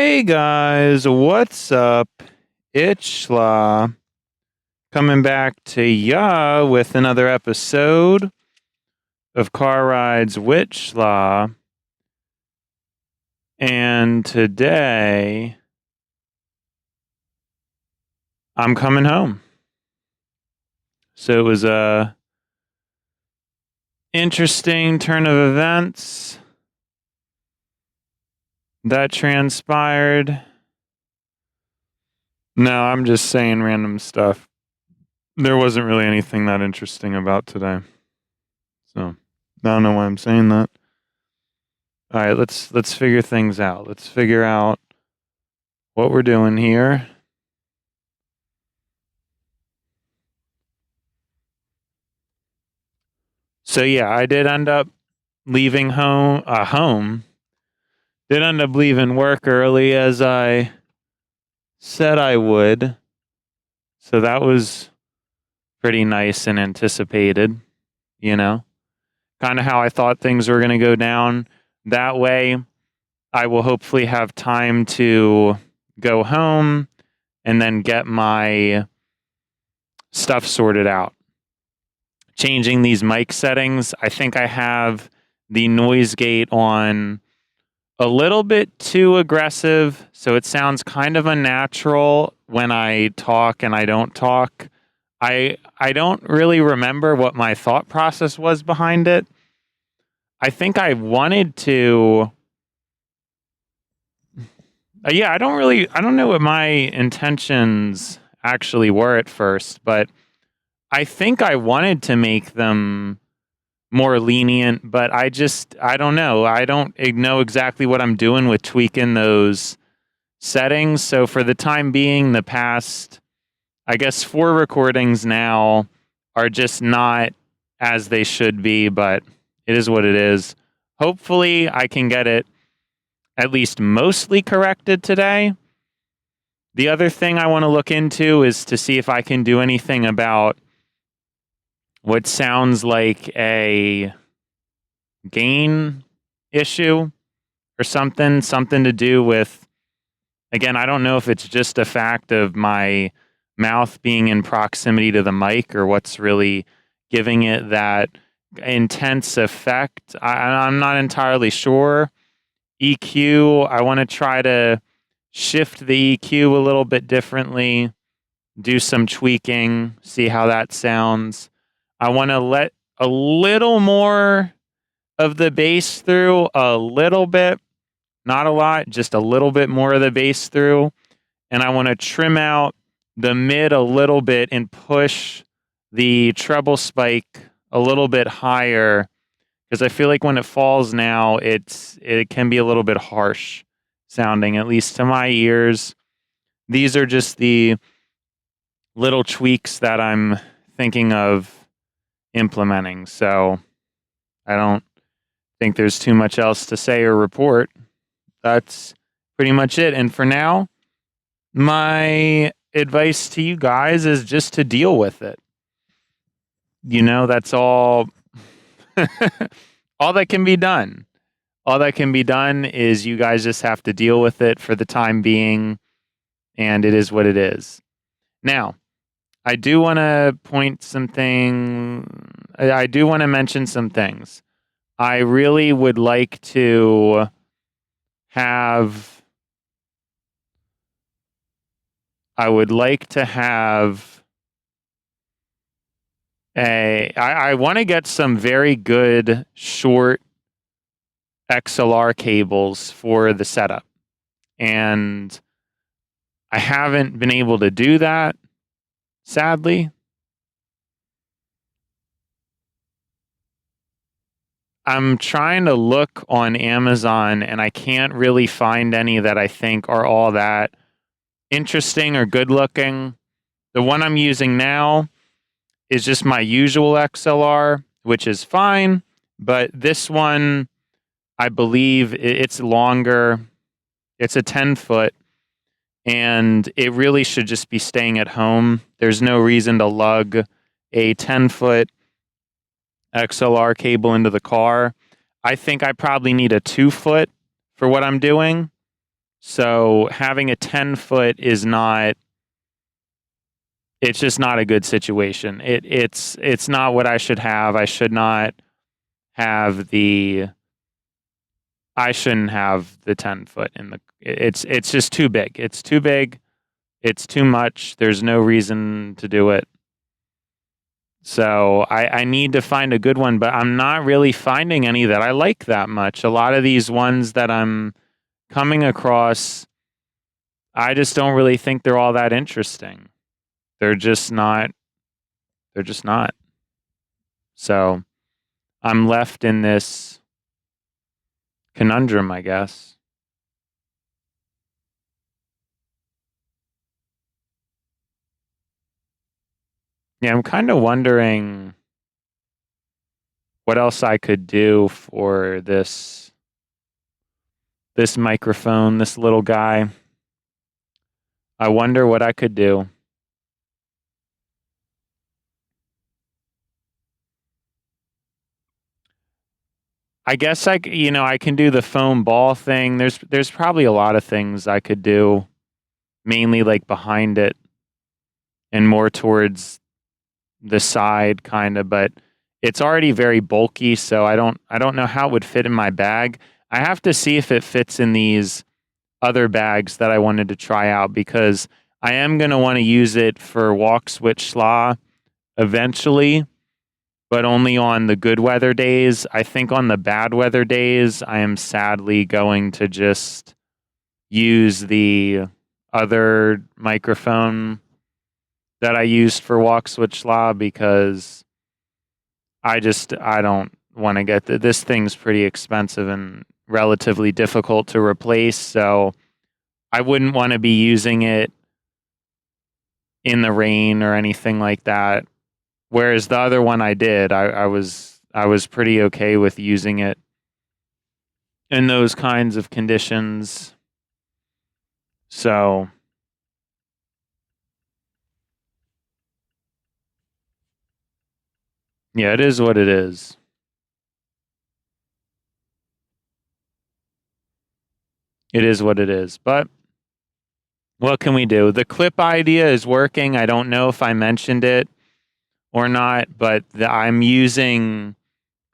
Hey guys, what's up? It's Schla coming back to ya with another episode of Car Rides with Schla. And today I'm coming home. So it was a interesting turn of events that transpired. No, I'm just saying random stuff. There wasn't really anything that interesting about today. So I don't know why I'm saying that. All right, let's figure things out. Let's figure out what we're doing here. So yeah, I did end up leaving home. Did end up leaving work early as I said I would. So that was pretty nice and anticipated, you know. Kind of how I thought things were going to go down. That way I will hopefully have time to go home and then get my stuff sorted out. Changing these mic settings. I think I have the noise gate on a little bit too aggressive, so it sounds kind of unnatural when I talk and I don't talk. I don't really remember what my thought process was behind it. I think I wanted to I don't know what my intentions actually were at first, but I think I wanted to make them more lenient, but I don't know. I don't know exactly what I'm doing with tweaking those settings. So for the time being, the past, I guess 4 recordings now are just not as they should be, but it is what it is. Hopefully I can get it at least mostly corrected today. The other thing I want to look into is to see if I can do anything about what sounds like a gain issue or something to do with, again, I don't know if it's just a fact of my mouth being in proximity to the mic or what's really giving it that intense effect. I'm not entirely sure. EQ, I want to try to shift the EQ a little bit differently, do some tweaking, see how that sounds. I want to let a little more of the bass through, a little bit, not a lot, just a little bit more of the bass through. And I want to trim out the mid a little bit and push the treble spike a little bit higher, because I feel like when it falls now, it can be a little bit harsh sounding, at least to my ears. These are just the little tweaks that I'm thinking of implementing. So I don't think there's too much else to say or report. That's pretty much it. And for now, my advice to you guys is just to deal with it. You know, that's all all that can be done. All that can be done is you guys just have to deal with it for the time being, and it is what it is. Now, I do want to mention some things. I really would like to have I would like to have I want to get some very good short XLR cables for the setup. And I haven't been able to do that, sadly. I'm trying to look on Amazon and I can't really find any that I think are all that interesting or good looking. The one I'm using now is just my usual XLR, which is fine. But this one, I believe it's longer. It's a 10-foot, and it really should just be staying at home. There's no reason to lug a 10-foot XLR cable into the car. I think I probably need a 2-foot for what I'm doing. So having a 10-foot is not, it's just not a good situation. It's not what I should have. I should not have the, I shouldn't have the 10-foot in the, it's just too big. It's too big. It's too much. There's no reason to do it. So I need to find a good one, but I'm not really finding any that I like that much. A lot of these ones that I'm coming across, I just don't really think they're all that interesting. They're just not. They're just not. So I'm left in this conundrum, I guess. Yeah, I'm kind of wondering what else I could do for this microphone, this little guy. I wonder what I could do. I guess I can do the foam ball thing. There's probably a lot of things I could do, mainly like behind it and more towards the side kind of, but it's already very bulky, so I don't know how it would fit in my bag. I have to see if it fits in these other bags that I wanted to try out, because I am going to want to use it for walk switch slaw eventually, but only on the good weather days. I think on the bad weather days, I am sadly going to just use the other microphone that I used for walk switch slaw, because I don't want to get this thing's pretty expensive and relatively difficult to replace, so I wouldn't want to be using it in the rain or anything like that. Whereas the other one I did, I was pretty okay with using it in those kinds of conditions. So yeah, it is what it is. It is what it is. But what can we do? The clip idea is working. I don't know if I mentioned it or not, but I'm using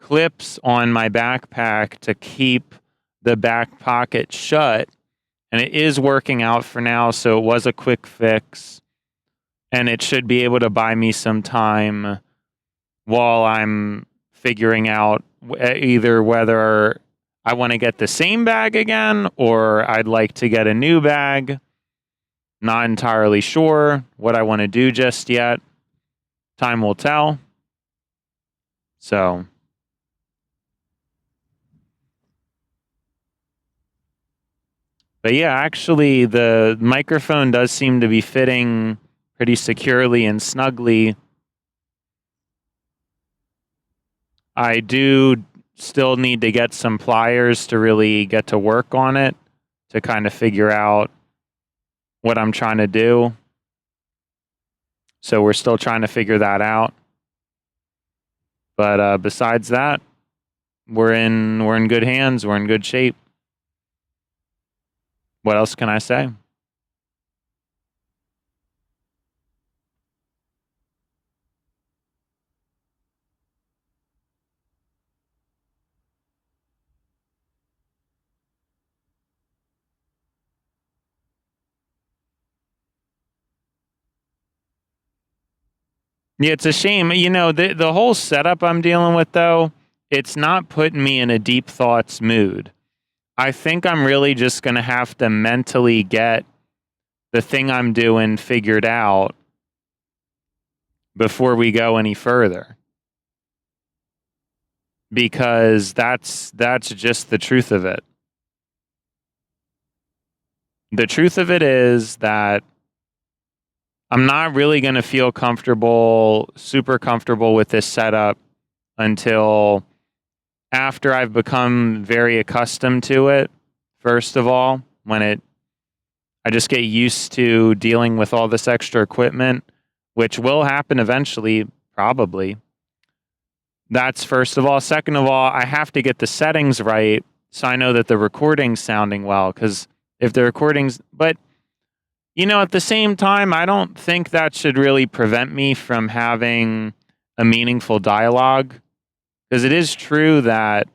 clips on my backpack to keep the back pocket shut, and it is working out for now. So it was a quick fix, and it should be able to buy me some time while I'm figuring out either whether I want to get the same bag again or I'd like to get a new bag. Not entirely sure what I want to do just yet. Time will tell. So, but yeah, actually, the microphone does seem to be fitting pretty securely and snugly. I do still need to get some pliers to really get to work on it, to kind of figure out what I'm trying to do. So we're still trying to figure that out. But besides that, we're in good hands. We're in good shape. What else can I say? Yeah, it's a shame. The whole setup I'm dealing with, though, it's not putting me in a deep thoughts mood. I think I'm really just going to have to mentally get the thing I'm doing figured out before we go any further. Because that's just the truth of it. The truth of it is that I'm not really going to feel super comfortable with this setup until after I've become very accustomed to it. First of all, I just get used to dealing with all this extra equipment, which will happen eventually, probably. That's first of all. Second of all, I have to get the settings right so I know that the recording's sounding well, because if the recordings, but at the same time, I don't think that should really prevent me from having a meaningful dialogue, because it is true that,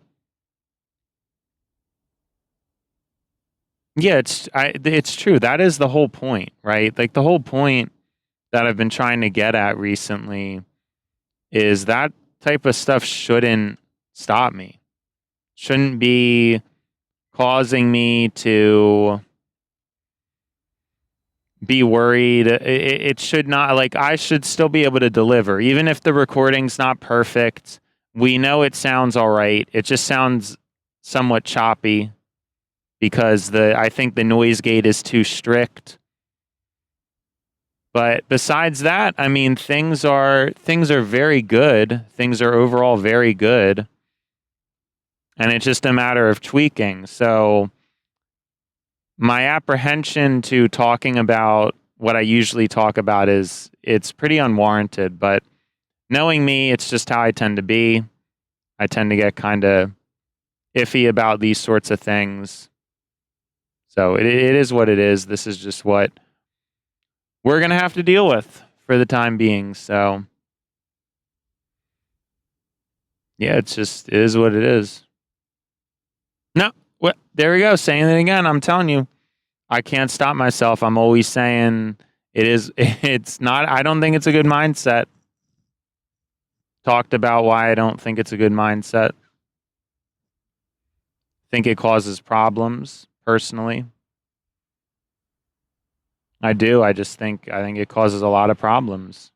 yeah, it's true. That is the whole point, right? Like, the whole point that I've been trying to get at recently is that type of stuff shouldn't stop me. Shouldn't be causing me to be worried. It should not, like, I should still be able to deliver. Even if the recording's not perfect, we know it sounds all right. It just sounds somewhat choppy because I think the noise gate is too strict. But besides that, I mean, things are very good. Things are overall very good. And it's just a matter of tweaking. So my apprehension to talking about what I usually talk about it's pretty unwarranted, but knowing me, it's just how I tend to be. I tend to get kind of iffy about these sorts of things. So it is what it is. This is just what we're going to have to deal with for the time being. So yeah, it is what it is. No, what? There we go. Saying it again. I'm telling you, I can't stop myself. I'm always saying it is. It's not. I don't think it's a good mindset. Talked about why I don't think it's a good mindset. Think it causes problems personally. I do. I think it causes a lot of problems.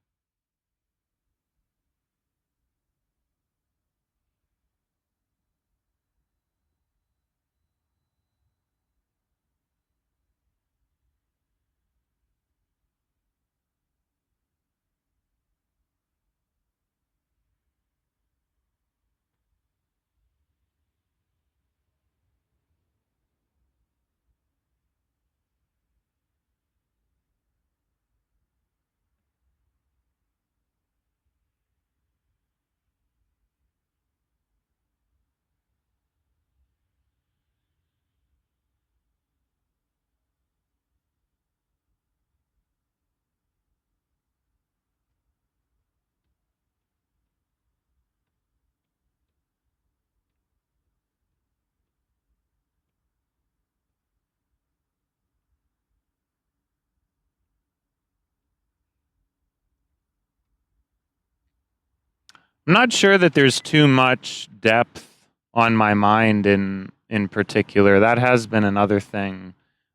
I'm not sure that there's too much depth on my mind in particular. That has been another thing.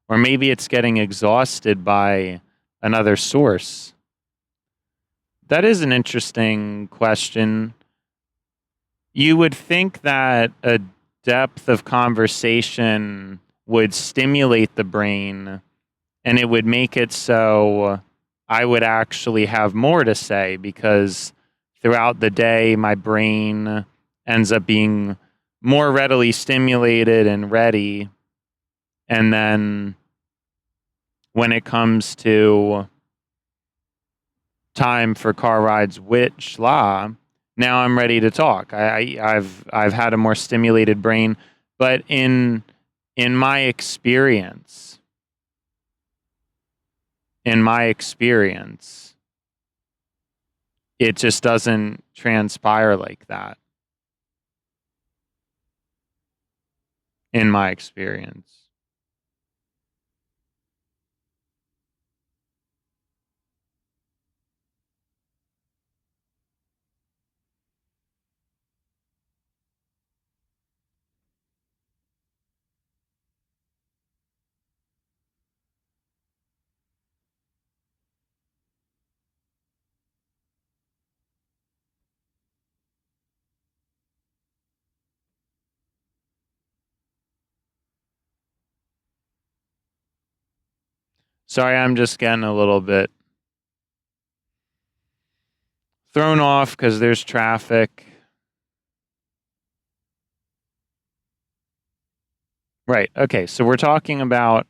Or maybe it's getting exhausted by another source. That is an interesting question. You would think that a depth of conversation would stimulate the brain and it would make it so I would actually have more to say, because throughout the day, my brain ends up being more readily stimulated and ready. And then when it comes to time for car rides with Schla, now I'm ready to talk. I've had a more stimulated brain, but in my experience, it just doesn't transpire like that. In my experience. Sorry, I'm just getting a little bit thrown off because there's traffic. Right. Okay. So we're talking about,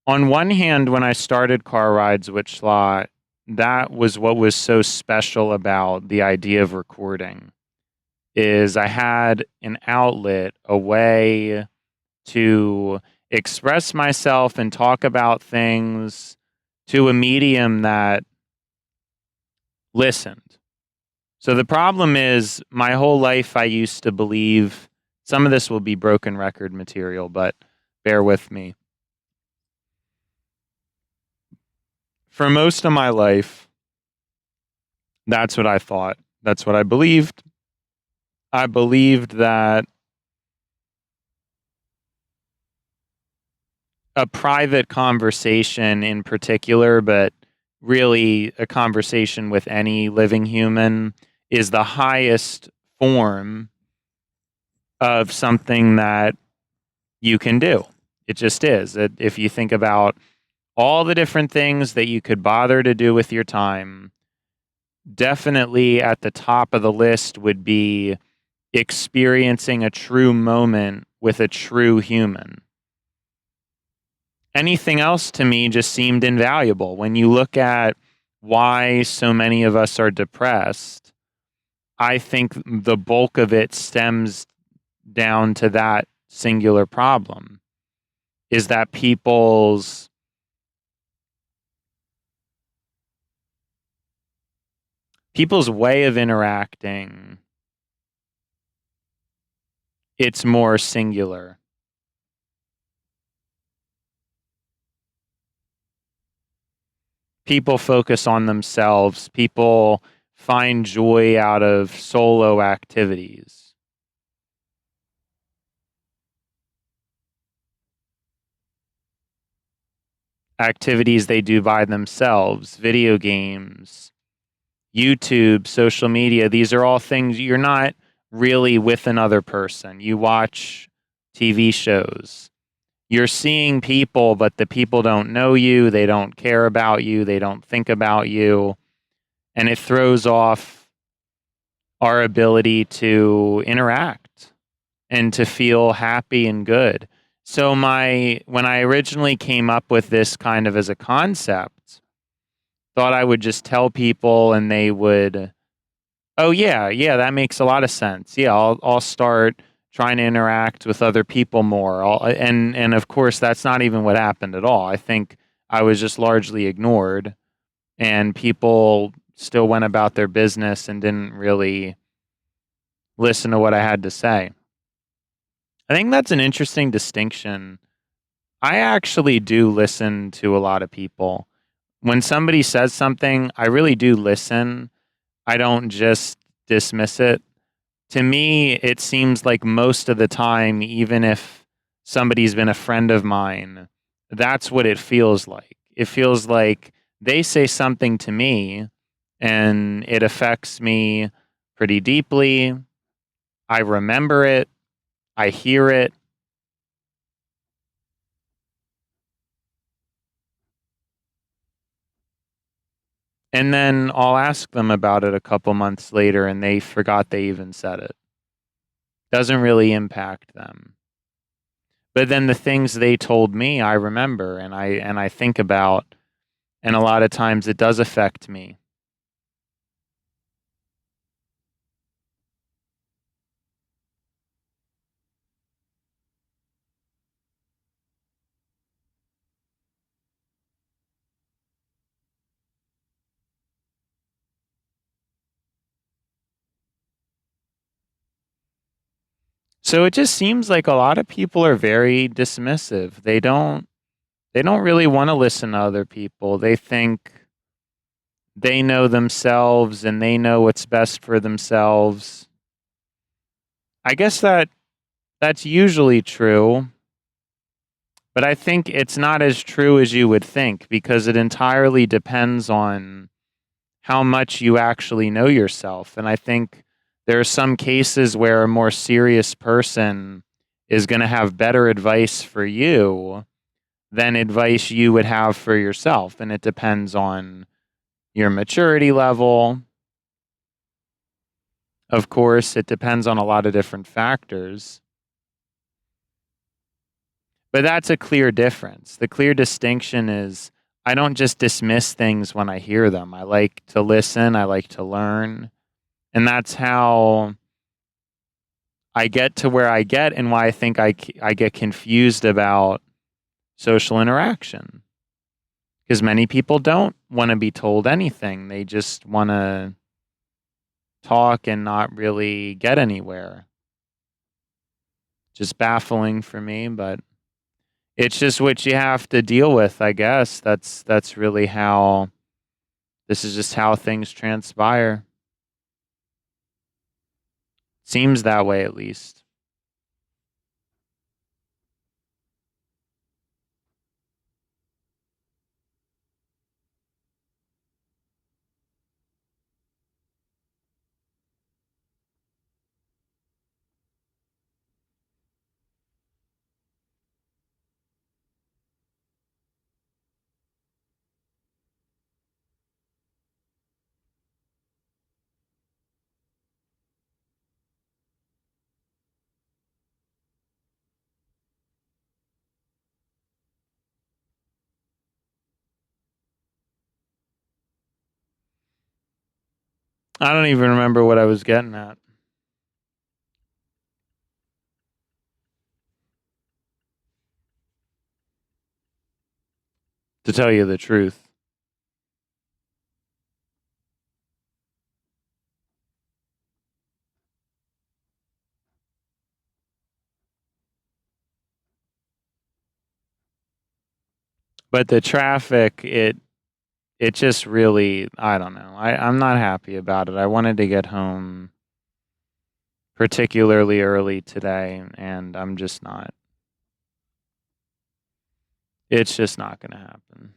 on one hand, when I started car rides with Schla, that was what was so special about the idea of recording, is I had an outlet, a way to express myself and talk about things to a medium that listened. So the problem is, my whole life I used to believe, some of this will be broken record material, but bear with me. For most of my life, that's what I thought. That's what I believed. I believed that a private conversation in particular, but really a conversation with any living human, is the highest form of something that you can do. It just is. If you think about all the different things that you could bother to do with your time, definitely at the top of the list would be experiencing a true moment with a true human. Anything else to me just seemed invaluable. When you look at why so many of us are depressed, I think the bulk of it stems down to that singular problem, is that people's way of interacting, it's more singular. People focus on themselves. People find joy out of solo activities. Activities they do by themselves, video games, YouTube, social media. These are all things you're not really with another person. You watch TV shows. You're seeing people, but the people don't know you. They don't care about you. They don't think about you. And it throws off our ability to interact and to feel happy and good. So when I originally came up with this kind of as a concept, thought I would just tell people and they would, oh yeah, that makes a lot of sense. Yeah, I'll start trying to interact with other people more. And of course that's not even what happened at all. I think I was just largely ignored, and people still went about their business and didn't really listen to what I had to say. I think that's an interesting distinction. I actually do listen to a lot of people. When somebody says something, I really do listen. I don't just dismiss it. To me, it seems like most of the time, even if somebody's been a friend of mine, that's what it feels like. It feels like they say something to me and it affects me pretty deeply. I remember it. I hear it. And then I'll ask them about it a couple months later and they forgot they even said it. Doesn't really impact them. But then the things they told me, I remember and I think about, and a lot of times it does affect me. So it just seems like a lot of people are very dismissive. They don't really want to listen to other people. They think they know themselves and they know what's best for themselves. I guess that's usually true, but I think it's not as true as you would think, because it entirely depends on how much you actually know yourself. And I think there are some cases where a more serious person is going to have better advice for you than advice you would have for yourself. And it depends on your maturity level. Of course, it depends on a lot of different factors. But that's a clear difference. The clear distinction is, I don't just dismiss things when I hear them. I like to listen. I like to learn. And that's how I get to where I get, and why I think I get confused about social interaction. Because many people don't want to be told anything. They just want to talk and not really get anywhere. Just baffling for me, but it's just what you have to deal with, I guess. That's really how this is just how things transpire. Seems that way, at least. I don't even remember what I was getting at. To tell you the truth. But the traffic, it just really, I don't know. I'm not happy about it. I wanted to get home particularly early today, and I'm just not. It's just not going to happen.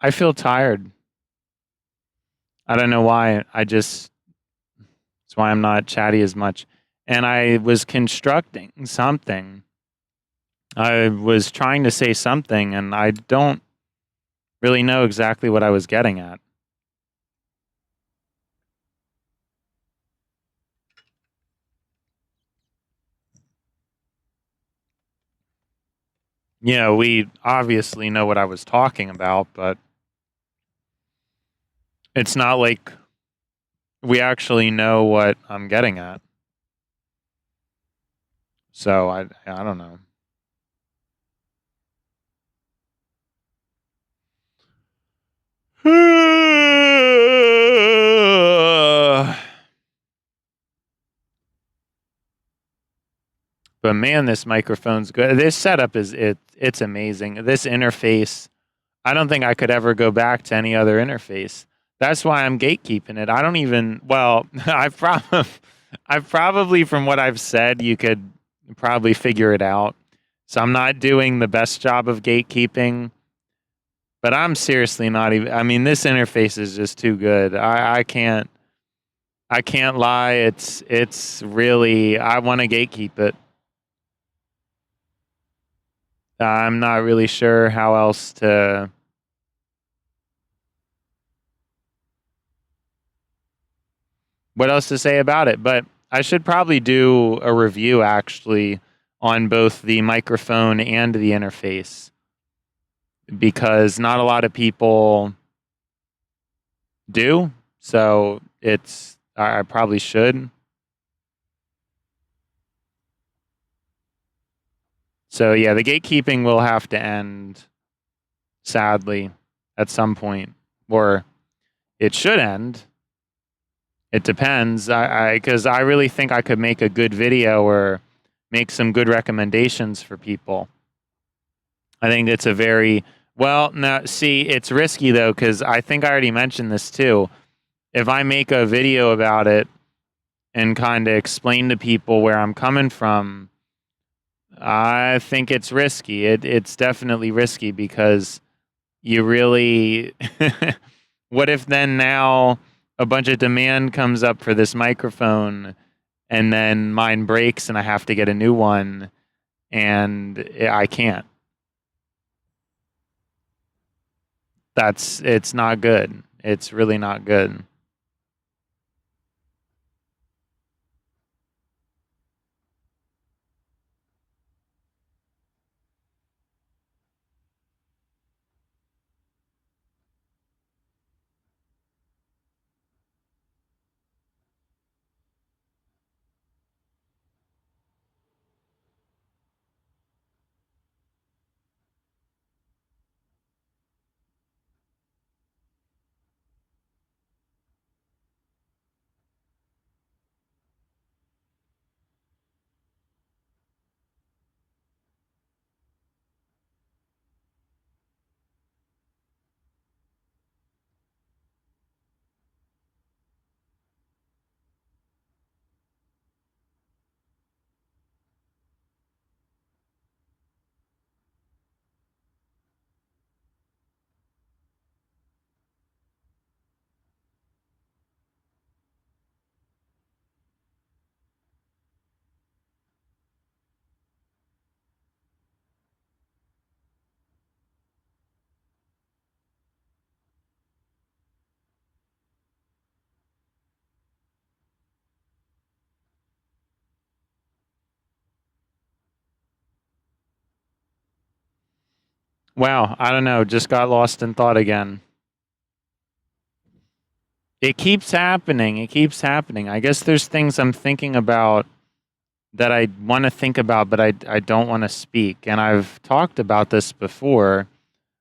I feel tired. I don't know why. That's why I'm not chatty as much. And I was constructing something. I was trying to say something, and I don't really know exactly what I was getting at. Yeah, we obviously know what I was talking about, but it's not like we actually know what I'm getting at. So I don't know. But man, this microphone's good. This setup it's amazing. This interface, I don't think I could ever go back to any other interface. That's why I'm gatekeeping it. I don't even well, I've probably from what I've said, you could probably figure it out. So I'm not doing the best job of gatekeeping, but I'm seriously not even I mean, this interface is just too good. I can't lie. It's really I want to gatekeep it. I'm not really sure how else to what else to say about it, but I should probably do a review actually on both the microphone and the interface because not a lot of people do. So it's I probably should. So yeah, the gatekeeping will have to end sadly at some point, or it should end. It depends. I because I really think I could make a good video or make some good recommendations for people. I think it's a very well. Now, see, it's risky though because I think I already mentioned this too. If I make a video about it and kind of explain to people where I'm coming from, I think it's risky. It's definitely risky because you really. What if then now a bunch of demand comes up for this microphone and then mine breaks and I have to get a new one and I can't? It's not good. It's really not good. Wow, I don't know. Just got lost in thought again. It keeps happening. It keeps happening. I guess there's things I'm thinking about that I want to think about, but I don't want to speak. And I've talked about this before,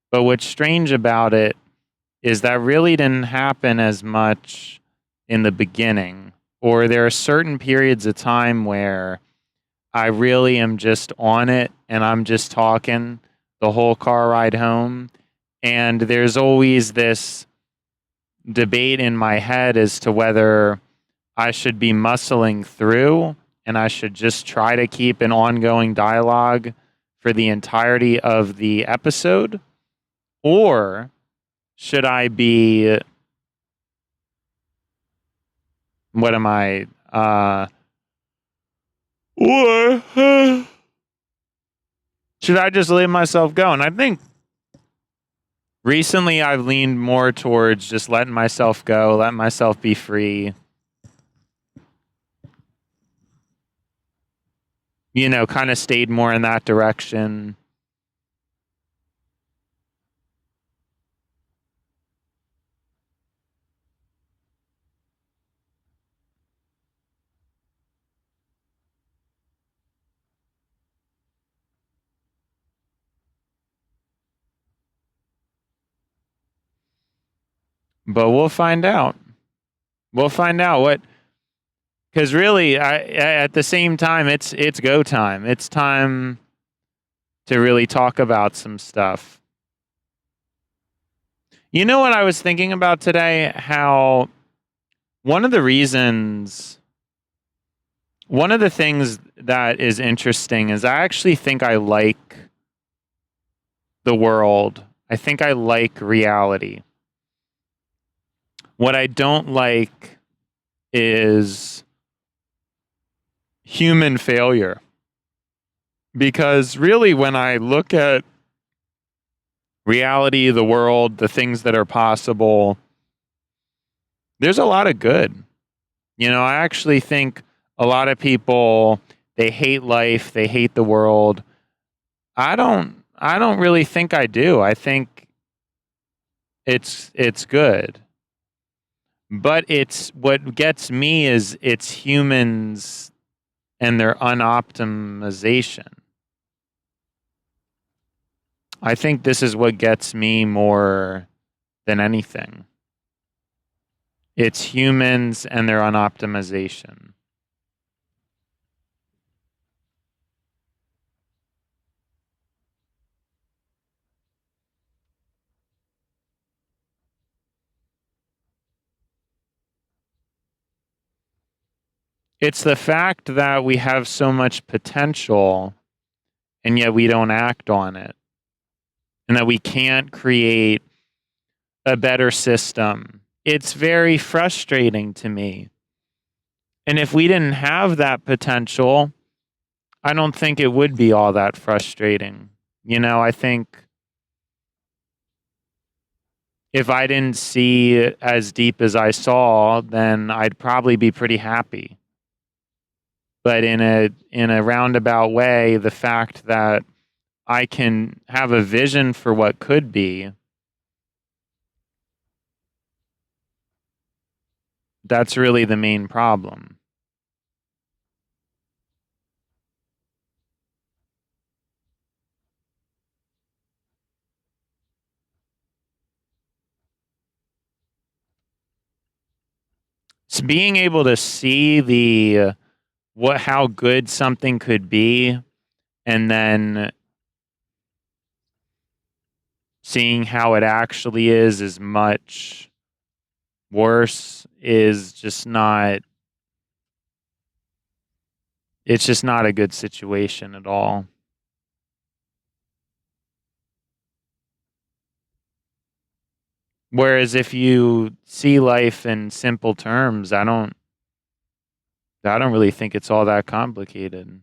but what's strange about it is that really didn't happen as much in the beginning, or there are certain periods of time where I really am just on it and I'm just talking the whole car ride home. And there's always this debate in my head as to whether I should be muscling through and I should just try to keep an ongoing dialogue for the entirety of the episode, or should I be, what am I, or should I just let myself go? And I think recently I've leaned more towards just letting myself go, letting myself be free. Kind of stayed more in that direction. But we'll find out. We'll find out what, because really, at the same time, it's go time. It's time to really talk about some stuff. You know what I was thinking about today? How one of the reasons, one of the things that is interesting is I actually think I like the world. I think I like reality. What I don't like is human failure. Because really, when I look at reality, the world, the things that are possible, there's a lot of good. I actually think a lot of people, they hate life, they hate the world. I don't really think I do. I think it's good. But it's what gets me is it's humans and their unoptimization. I think this is what gets me more than anything. It's humans and their unoptimization. It's the fact that we have so much potential and yet we don't act on it, and that we can't create a better system. It's very frustrating to me. And if we didn't have that potential, I don't think it would be all that frustrating. I think if I didn't see as deep as I saw, then I'd probably be pretty happy. But in a roundabout way, the fact that I can have a vision for what could be, that's really the main problem. So being able to see the what how good something could be, and then seeing how it actually is much worse, is just not it's just not a good situation at all. Whereas if you see life in simple terms, I don't really think it's all that complicated.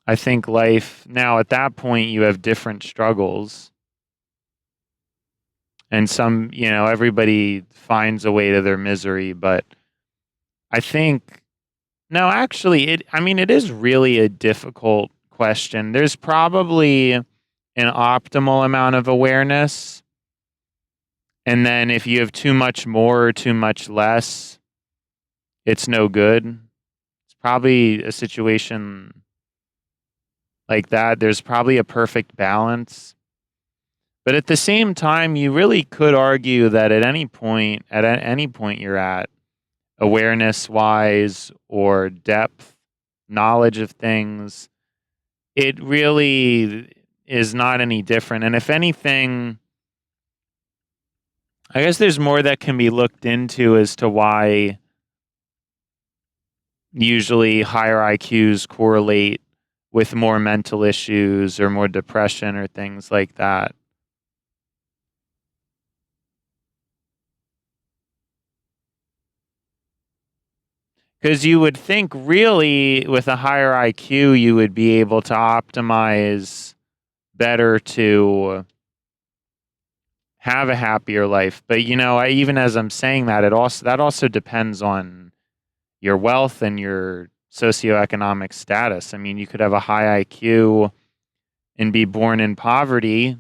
I think life now, at that point, you have different struggles, and everybody finds a way to their misery, but I think no, actually, it is really a difficult question. There's probably an optimal amount of awareness, and then if you have too much more or too much less, it's no good. It's probably a situation like that. There's probably a perfect balance. But at the same time, you really could argue that at any point you're at, awareness wise or depth, knowledge of things, it really is not any different. And if anything, I guess there's more that can be looked into as to why usually higher IQs correlate with more mental issues or more depression or things like that. Because you would think, really, with a higher IQ, you would be able to optimize better to have a happier life. But even as I'm saying that, that also depends on your wealth and your socioeconomic status. I mean, you could have a high IQ and be born in poverty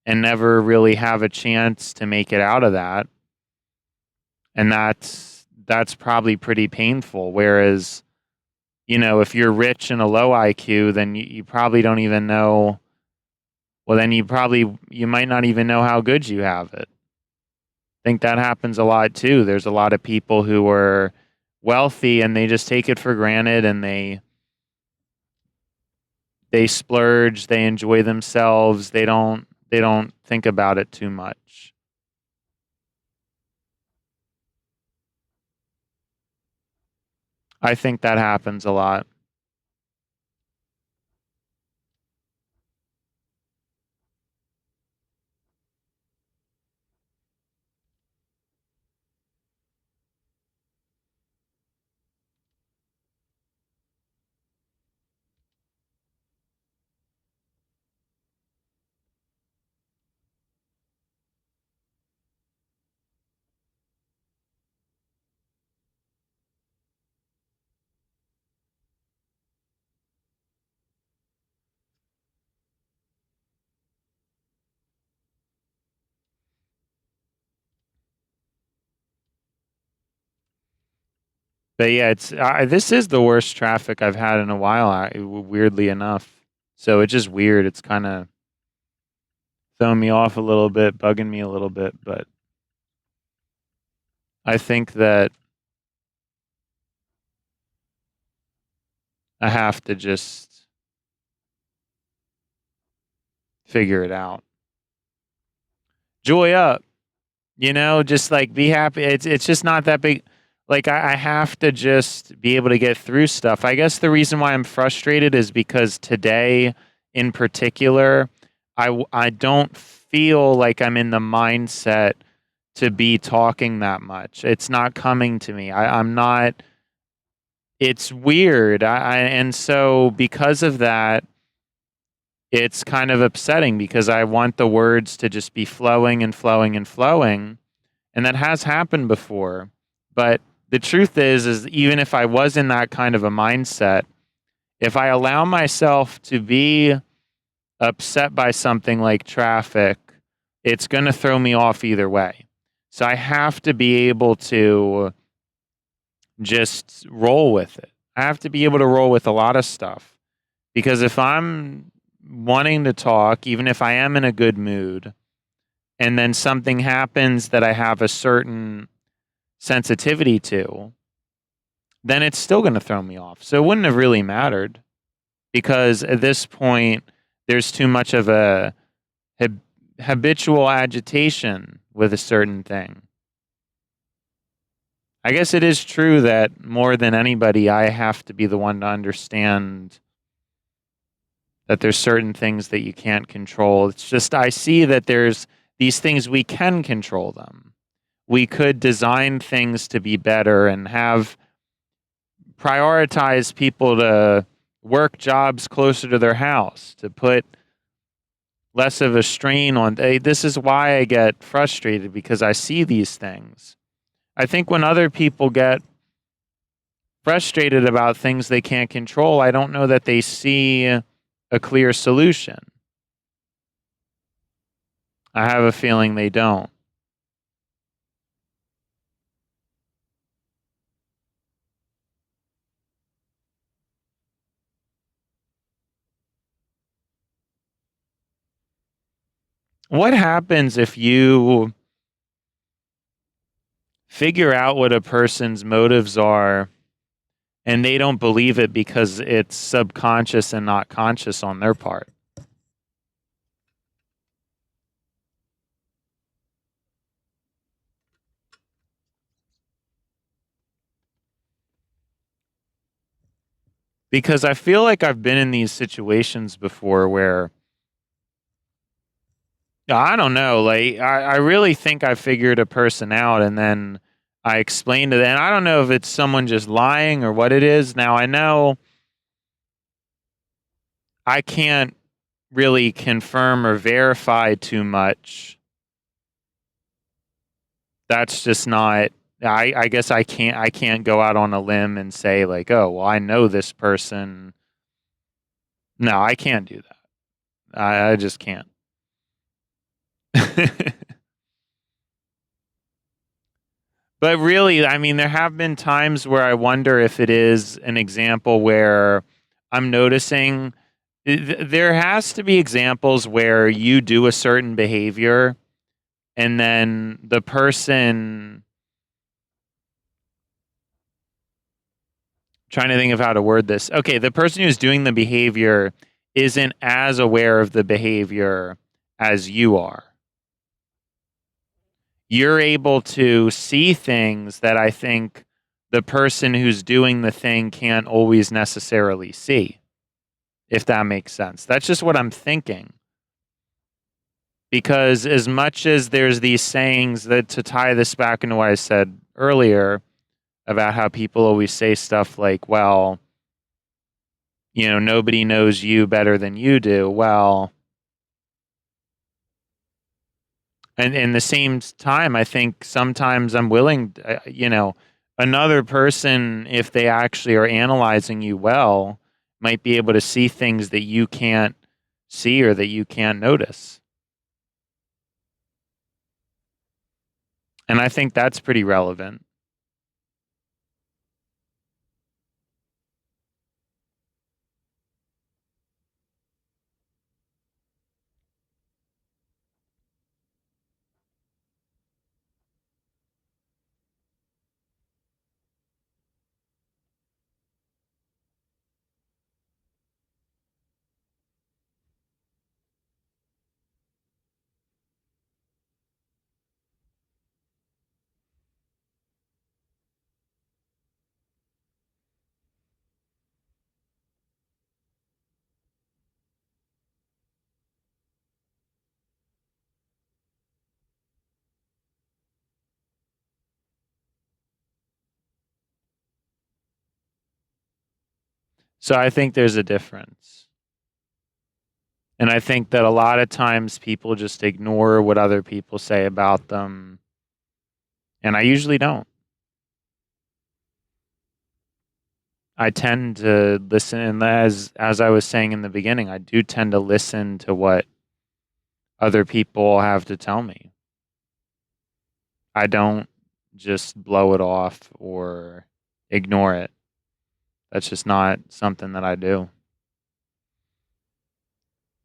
and never really have a chance to make it out of that, and that's probably pretty painful. Whereas, if you're rich and a low IQ, then you probably don't even know. Well, then you might not even know how good you have it. I think that happens a lot too. There's a lot of people who are wealthy and they just take it for granted, and they splurge, they enjoy themselves, they don't think about it too much. I think that happens a lot. But yeah, this is the worst traffic I've had in a while, weirdly enough. So it's just weird. It's kind of throwing me off a little bit, bugging me a little bit, but I think that I have to just figure it out. joy up, just like be happy. It's just not that big. Like I have to just be able to get through stuff. I guess the reason why I'm frustrated is because today in particular, I don't feel like I'm in the mindset to be talking that much. It's not coming to me. I'm not. It's weird. And so because of that, it's kind of upsetting because I want the words to just be flowing and flowing and flowing. And that has happened before. But the truth is even if I was in that kind of a mindset, if I allow myself to be upset by something like traffic, it's going to throw me off either way. So I have to be able to just roll with it. I have to be able to roll with a lot of stuff because if I'm wanting to talk, even if I am in a good mood, and then something happens that I have a certain sensitivity to, then it's still going to throw me off. So it wouldn't have really mattered because at this point, there's too much of a habitual agitation with a certain thing. I guess it is true that more than anybody, I have to be the one to understand that there's certain things that you can't control. It's just I see that there's these things we can control them. We could design things to be better and have prioritize people to work jobs closer to their house, to put less of a strain on. This is why I get frustrated because I see these things. I think when other people get frustrated about things they can't control, I don't know that they see a clear solution. I have a feeling they don't. What happens if you figure out what a person's motives are and they don't believe it because it's subconscious and not conscious on their part? Because I feel like I've been in these situations before where I don't know, like I really think I figured a person out and then I explained to them. And I don't know if it's someone just lying or what it is. Now I know I can't really confirm or verify too much. That's just not I guess I can't go out on a limb and say like, oh well I know this person. No, I can't do that. I just can't. But really, I mean, there have been times where I wonder if it is an example where I'm noticing there has to be examples where you do a certain behavior and then the person, trying to think of how to word this. Okay, the person who's doing the behavior isn't as aware of the behavior as you are. You're able to see things that I think the person who's doing the thing can't always necessarily see, if that makes sense. That's just what I'm thinking. Because as much as there's these sayings that to tie this back into what I said earlier about how people always say stuff like, well, nobody knows you better than you do. Well, and in the same time, I think sometimes I'm willing, another person, if they actually are analyzing you well, might be able to see things that you can't see or that you can't notice. And I think that's pretty relevant. So I think there's a difference. And I think that a lot of times people just ignore what other people say about them. And I usually don't. I tend to listen, and as I was saying in the beginning, I do tend to listen to what other people have to tell me. I don't just blow it off or ignore it. That's just not something that I do.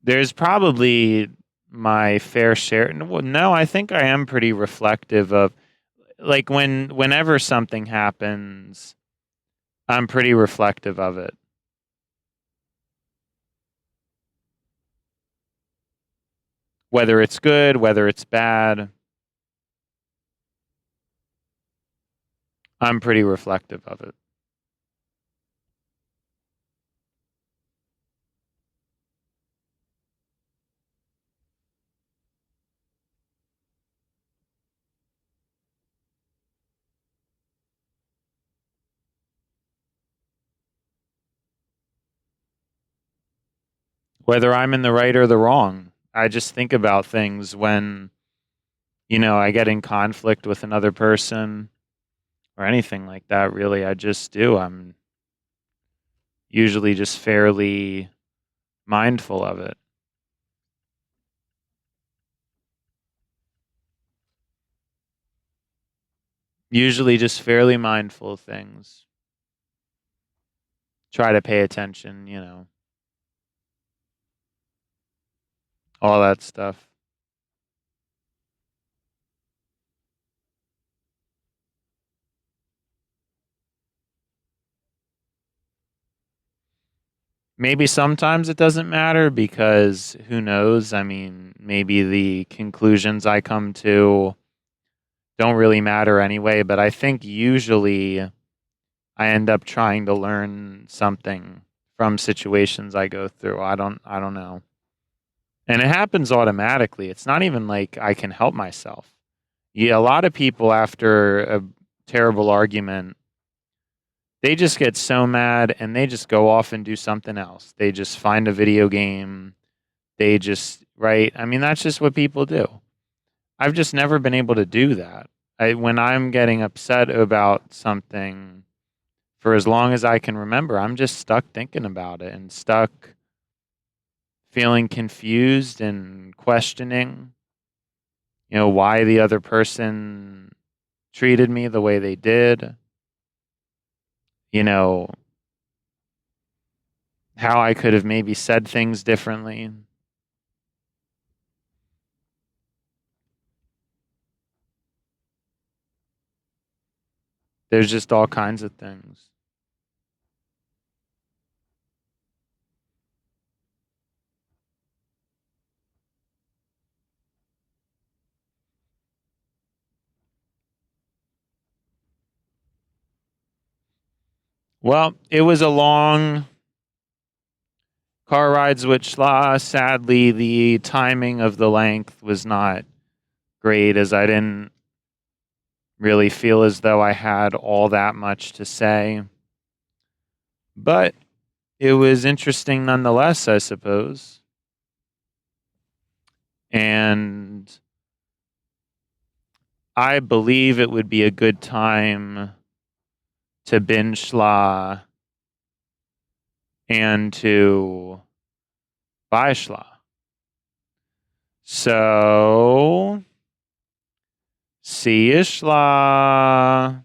There's probably my fair share. No, I think I am pretty reflective of, like, whenever something happens, I'm pretty reflective of it. Whether it's good, whether it's bad, I'm pretty reflective of it. Whether I'm in the right or the wrong, I just think about things when, I get in conflict with another person or anything like that, really. I just do. I'm usually just fairly mindful of it. Usually just fairly mindful of things. Try to pay attention, all that stuff. Maybe sometimes it doesn't matter because who knows? I mean, maybe the conclusions I come to don't really matter anyway, but I think usually I end up trying to learn something from situations I go through. I don't know. And it happens automatically. It's not even like I can help myself. Yeah, a lot of people after a terrible argument, they just get so mad and they just go off and do something else. They just find a video game. They just, right? I mean, that's just what people do. I've just never been able to do that. When I'm getting upset about something, for as long as I can remember, I'm just stuck thinking about it and stuck feeling confused and questioning, why the other person treated me the way they did, you know, how I could have maybe said things differently. There's just all kinds of things. Well, it was a long car rides with Schla. Sadly, the timing of the length was not great, as I didn't really feel as though I had all that much to say. But it was interesting nonetheless, I suppose. And I believe it would be a good time to binge Schla and to buy Schla. So, see you, Schla.